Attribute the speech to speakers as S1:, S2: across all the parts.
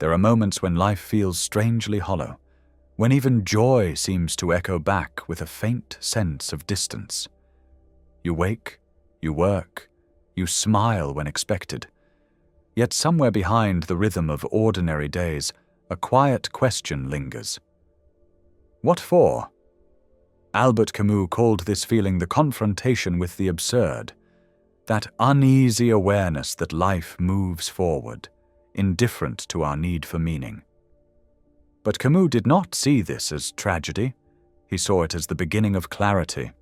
S1: there are moments when life feels strangely hollow, when even joy seems to echo back with a faint sense of distance. You wake, you work, you smile when expected. Yet somewhere behind the rhythm of ordinary days, a quiet question lingers. What for? Albert Camus called this feeling the confrontation with the absurd, that uneasy awareness that life moves forward, indifferent to our need for meaning. But Camus did not see this as tragedy. He saw it as the beginning of clarity.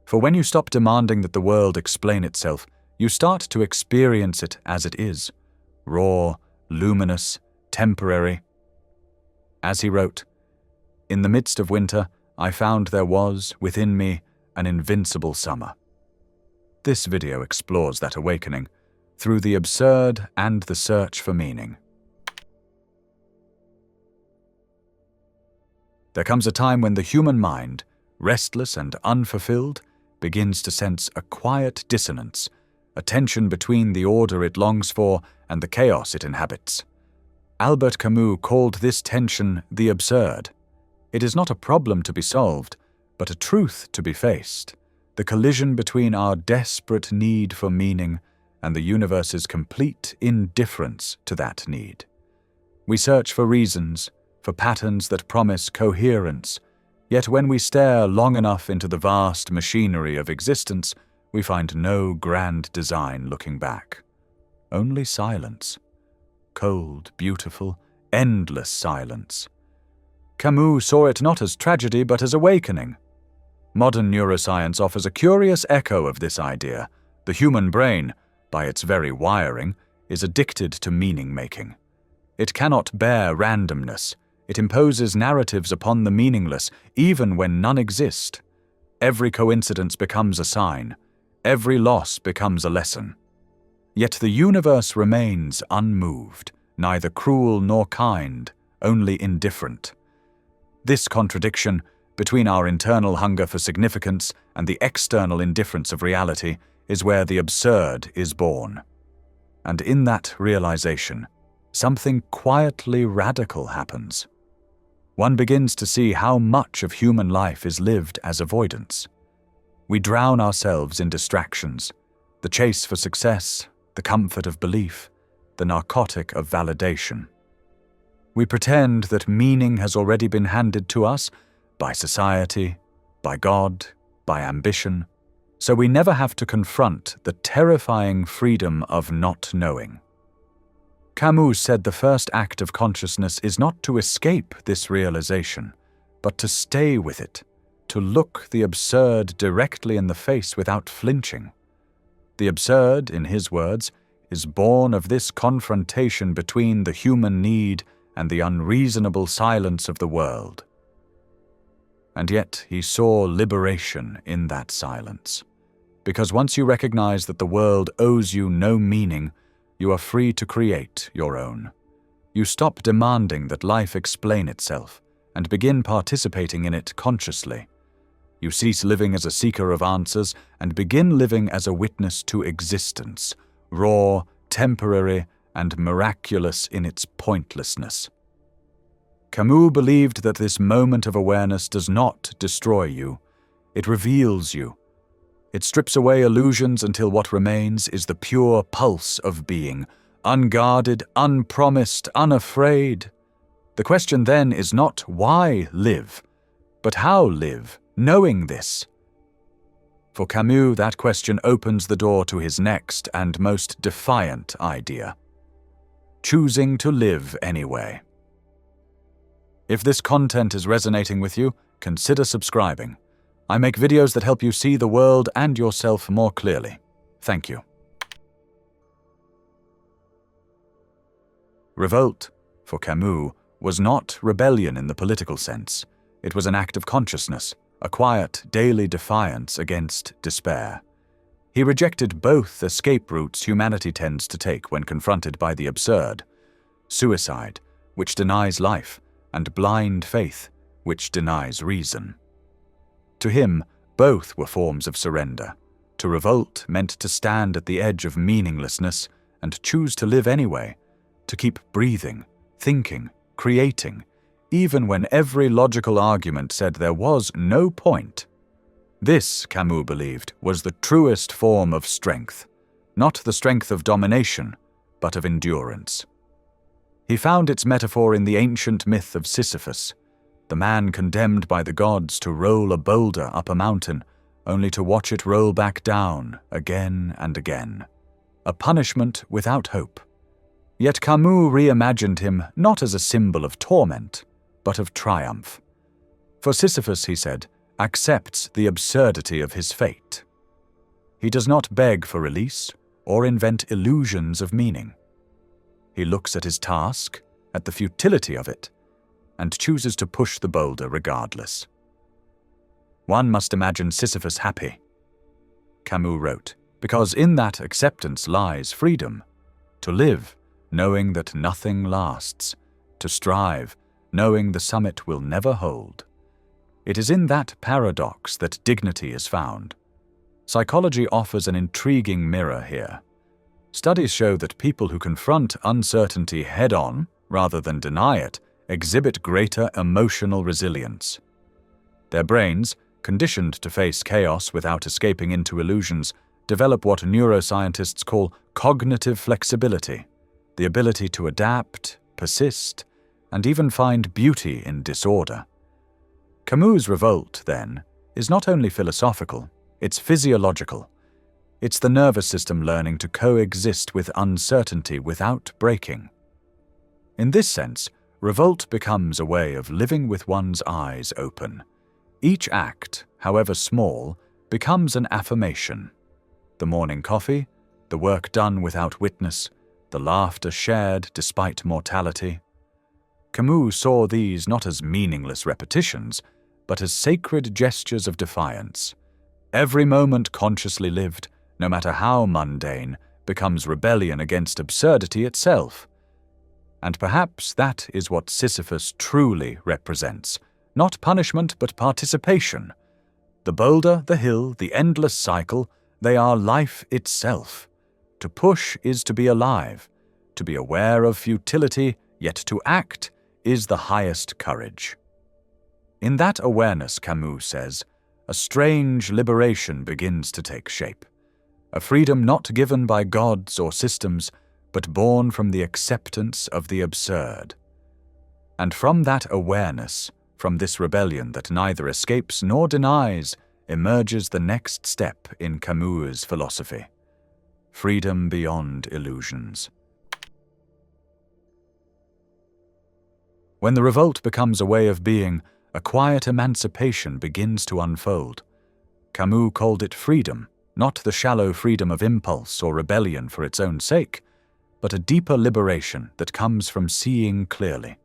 S1: For when you stop demanding that the world explain itself, you start to experience it as it is, raw, luminous, temporary. As he wrote, "In the midst of winter, I found there was, within me, an invincible summer." This video explores that awakening through the absurd and the search for meaning. There comes a time when the human mind, restless and unfulfilled, begins to sense a quiet dissonance, a tension between the order it longs for and the chaos it inhabits. Albert Camus called this tension the absurd. It is not a problem to be solved, but a truth to be faced, the collision between our desperate need for meaning and the universe's complete indifference to that need. We search for reasons, for patterns that promise coherence, yet when we stare long enough into the vast machinery of existence, we find no grand design looking back. Only silence. Cold, beautiful, endless silence. Camus saw it not as tragedy but as awakening. Modern neuroscience offers a curious echo of this idea. The human brain, by its very wiring, is addicted to meaning-making. It cannot bear randomness. It imposes narratives upon the meaningless, even when none exist. Every coincidence becomes a sign. Every loss becomes a lesson. Yet the universe remains unmoved, neither cruel nor kind, only indifferent. This contradiction between our internal hunger for significance and the external indifference of reality is where the absurd is born. And in that realization, something quietly radical happens. One begins to see how much of human life is lived as avoidance. We drown ourselves in distractions, the chase for success, the comfort of belief, the narcotic of validation. We pretend that meaning has already been handed to us by society, by God, by ambition, so we never have to confront the terrifying freedom of not knowing. Camus said the first act of consciousness is not to escape this realization, but to stay with it, to look the absurd directly in the face without flinching. The absurd, in his words, is born of this confrontation between the human need and the unreasonable silence of the world. And yet he saw liberation in that silence, because once you recognize that the world owes you no meaning, you are free to create your own. You stop demanding that life explain itself and begin participating in it consciously. You cease living as a seeker of answers and begin living as a witness to existence, raw, temporary, and miraculous in its pointlessness. Camus believed that this moment of awareness does not destroy you. It reveals you. It strips away illusions until what remains is the pure pulse of being, unguarded, unpromised, unafraid. The question then is not why live, but how live, knowing this. For Camus, that question opens the door to his next and most defiant idea: choosing to live anyway. If this content is resonating with you, consider subscribing. I make videos that help you see the world and yourself more clearly. Thank you. Revolt, for Camus, was not rebellion in the political sense. It was an act of consciousness, a quiet, daily defiance against despair. He rejected both escape routes humanity tends to take when confronted by the absurd: suicide, which denies life, and blind faith, which denies reason. To him, both were forms of surrender. To revolt meant to stand at the edge of meaninglessness and choose to live anyway, to keep breathing, thinking, creating, even when every logical argument said there was no point. This, Camus believed, was the truest form of strength, not the strength of domination, but of endurance. He found its metaphor in the ancient myth of Sisyphus, the man condemned by the gods to roll a boulder up a mountain, only to watch it roll back down again and again. A punishment without hope. Yet Camus reimagined him not as a symbol of torment, but of triumph. For Sisyphus, he said, accepts the absurdity of his fate. He does not beg for release or invent illusions of meaning. He looks at his task, at the futility of it, and chooses to push the boulder regardless. One must imagine Sisyphus happy, Camus wrote, because in that acceptance lies freedom, to live knowing that nothing lasts, to strive knowing the summit will never hold. It is in that paradox that dignity is found. Psychology offers an intriguing mirror here. Studies show that people who confront uncertainty head-on, rather than deny it, exhibit greater emotional resilience. Their brains, conditioned to face chaos without escaping into illusions, develop what neuroscientists call cognitive flexibility, the ability to adapt, persist, and even find beauty in disorder. Camus' revolt, then, is not only philosophical, it's physiological. It's the nervous system learning to coexist with uncertainty without breaking. In this sense, revolt becomes a way of living with one's eyes open. Each act, however small, becomes an affirmation. The morning coffee, the work done without witness, the laughter shared despite mortality. Camus saw these not as meaningless repetitions, but as sacred gestures of defiance. Every moment consciously lived, no matter how mundane, becomes rebellion against absurdity itself. And perhaps that is what Sisyphus truly represents, not punishment but participation. The boulder, the hill, the endless cycle, they are life itself. To push is to be alive. To be aware of futility, yet to act, is the highest courage. In that awareness, Camus says, a strange liberation begins to take shape. A freedom not given by gods or systems, but born from the acceptance of the absurd. And from that awareness, from this rebellion that neither escapes nor denies, emerges the next step in Camus' philosophy: freedom beyond illusions. When the revolt becomes a way of being, a quiet emancipation begins to unfold. Camus called it freedom, not the shallow freedom of impulse or rebellion for its own sake, but a deeper liberation that comes from seeing clearly.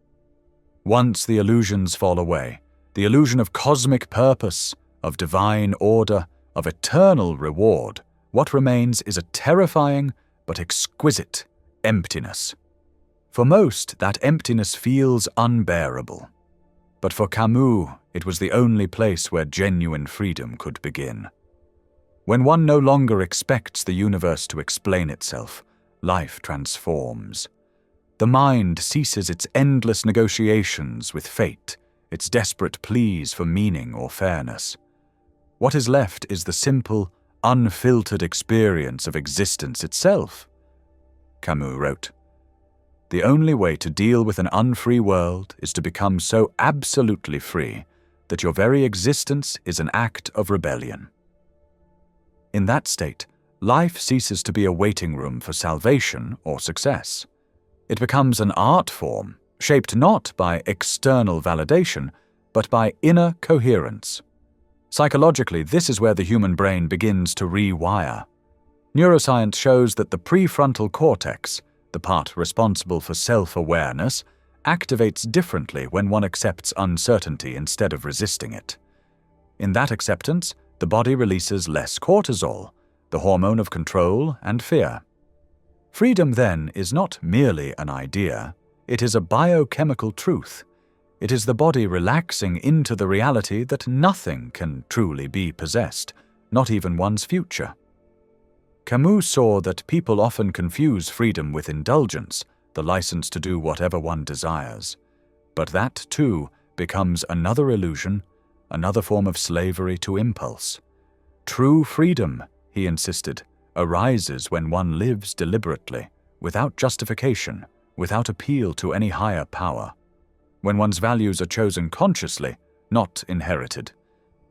S1: Once the illusions fall away, the illusion of cosmic purpose, of divine order, of eternal reward, what remains is a terrifying but exquisite emptiness. For most, that emptiness feels unbearable. But for Camus, it was the only place where genuine freedom could begin. When one no longer expects the universe to explain itself, life transforms. The mind ceases its endless negotiations with fate, its desperate pleas for meaning or fairness. What is left is the simple, unfiltered experience of existence itself. Camus wrote, "The only way to deal with an unfree world is to become so absolutely free that your very existence is an act of rebellion." In that state, life ceases to be a waiting room for salvation or success. It becomes an art form, shaped not by external validation, but by inner coherence. Psychologically, this is where the human brain begins to rewire. Neuroscience shows that the prefrontal cortex, the part responsible for self-awareness, activates differently when one accepts uncertainty instead of resisting it. In that acceptance, the body releases less cortisol, the hormone of control and fear. Freedom, then, is not merely an idea, it is a biochemical truth. It is the body relaxing into the reality that nothing can truly be possessed, not even one's future. Camus saw that people often confuse freedom with indulgence, the license to do whatever one desires. But that, too, becomes another illusion, another form of slavery to impulse. True freedom, he insisted, arises when one lives deliberately, without justification, without appeal to any higher power. When one's values are chosen consciously, not inherited.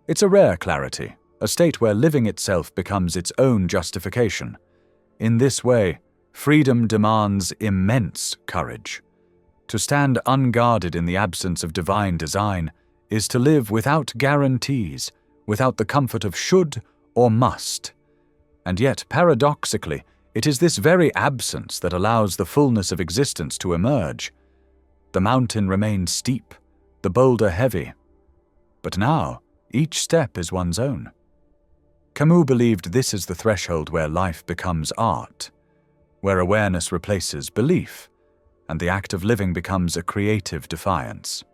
S1: It's a rare clarity, a state where living itself becomes its own justification. In this way, freedom demands immense courage. To stand unguarded in the absence of divine design is to live without guarantees, without the comfort of should or must. And yet, paradoxically, it is this very absence that allows the fullness of existence to emerge. The mountain remains steep, the boulder heavy. But now, each step is one's own. Camus believed this is the threshold where life becomes art, where awareness replaces belief, and the act of living becomes a creative defiance.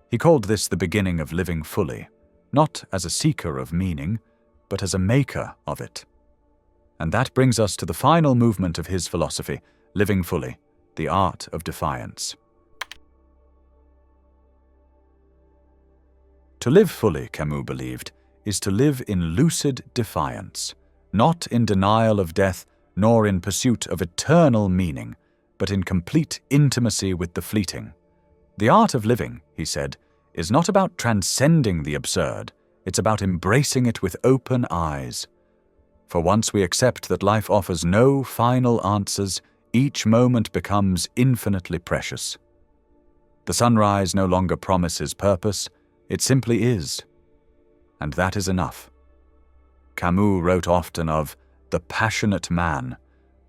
S1: He called this the beginning of living fully, not as a seeker of meaning, but as a maker of it. And that brings us to the final movement of his philosophy, living fully, the art of defiance. To live fully, Camus believed, is to live in lucid defiance, not in denial of death, nor in pursuit of eternal meaning, but in complete intimacy with the fleeting. The art of living, he said, is not about transcending the absurd, it's about embracing it with open eyes. For once we accept that life offers no final answers, each moment becomes infinitely precious. The sunrise no longer promises purpose, it simply is. And that is enough. Camus wrote often of the passionate man,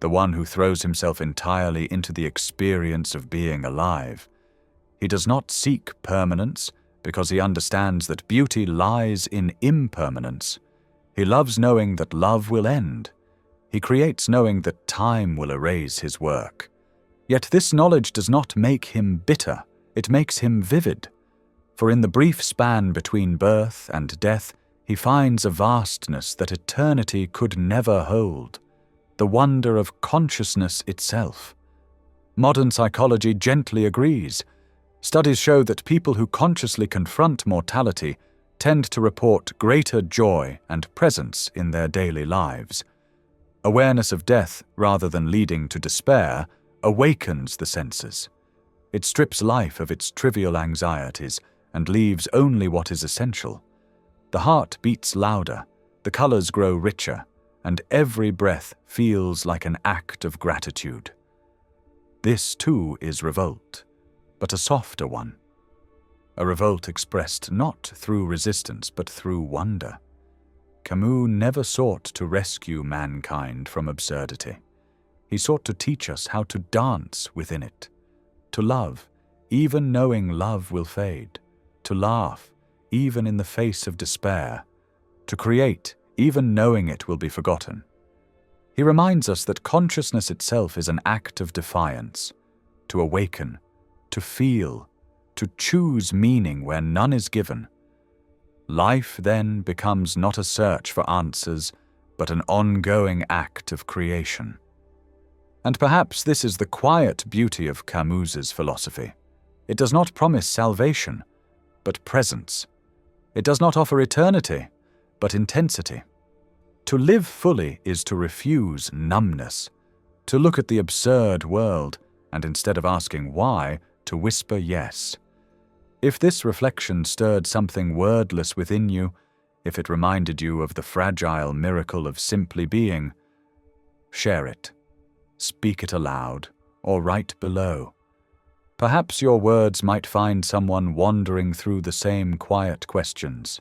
S1: the one who throws himself entirely into the experience of being alive. He does not seek permanence because he understands that beauty lies in impermanence. He loves knowing that love will end. He creates knowing that time will erase his work. Yet this knowledge does not make him bitter, it makes him vivid. For in the brief span between birth and death, he finds a vastness that eternity could never hold, the wonder of consciousness itself. Modern psychology gently agrees. Studies show that people who consciously confront mortality tend to report greater joy and presence in their daily lives. Awareness of death, rather than leading to despair, awakens the senses. It strips life of its trivial anxieties and leaves only what is essential. The heart beats louder, the colors grow richer, and every breath feels like an act of gratitude. This, too, is revolt, but a softer one. A revolt expressed not through resistance, but through wonder. Camus never sought to rescue mankind from absurdity. He sought to teach us how to dance within it, to love, even knowing love will fade, to laugh, even in the face of despair, to create, even knowing it will be forgotten. He reminds us that consciousness itself is an act of defiance, to awaken, to feel, to choose meaning where none is given. Life, then, becomes not a search for answers, but an ongoing act of creation. And perhaps this is the quiet beauty of Camus's philosophy. It does not promise salvation, but presence. It does not offer eternity, but intensity. To live fully is to refuse numbness, to look at the absurd world, and instead of asking why, to whisper yes. If this reflection stirred something wordless within you, if it reminded you of the fragile miracle of simply being, share it. Speak it aloud, or write below. Perhaps your words might find someone wandering through the same quiet questions.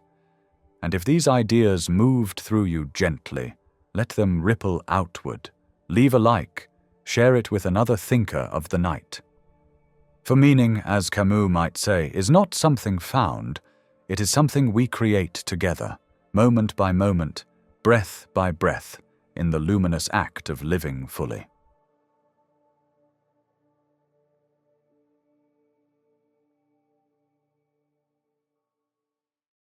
S1: And if these ideas moved through you gently, let them ripple outward. Leave a like, share it with another thinker of the night. For meaning, as Camus might say, is not something found, it is something we create together, moment by moment, breath by breath, in the luminous act of living fully.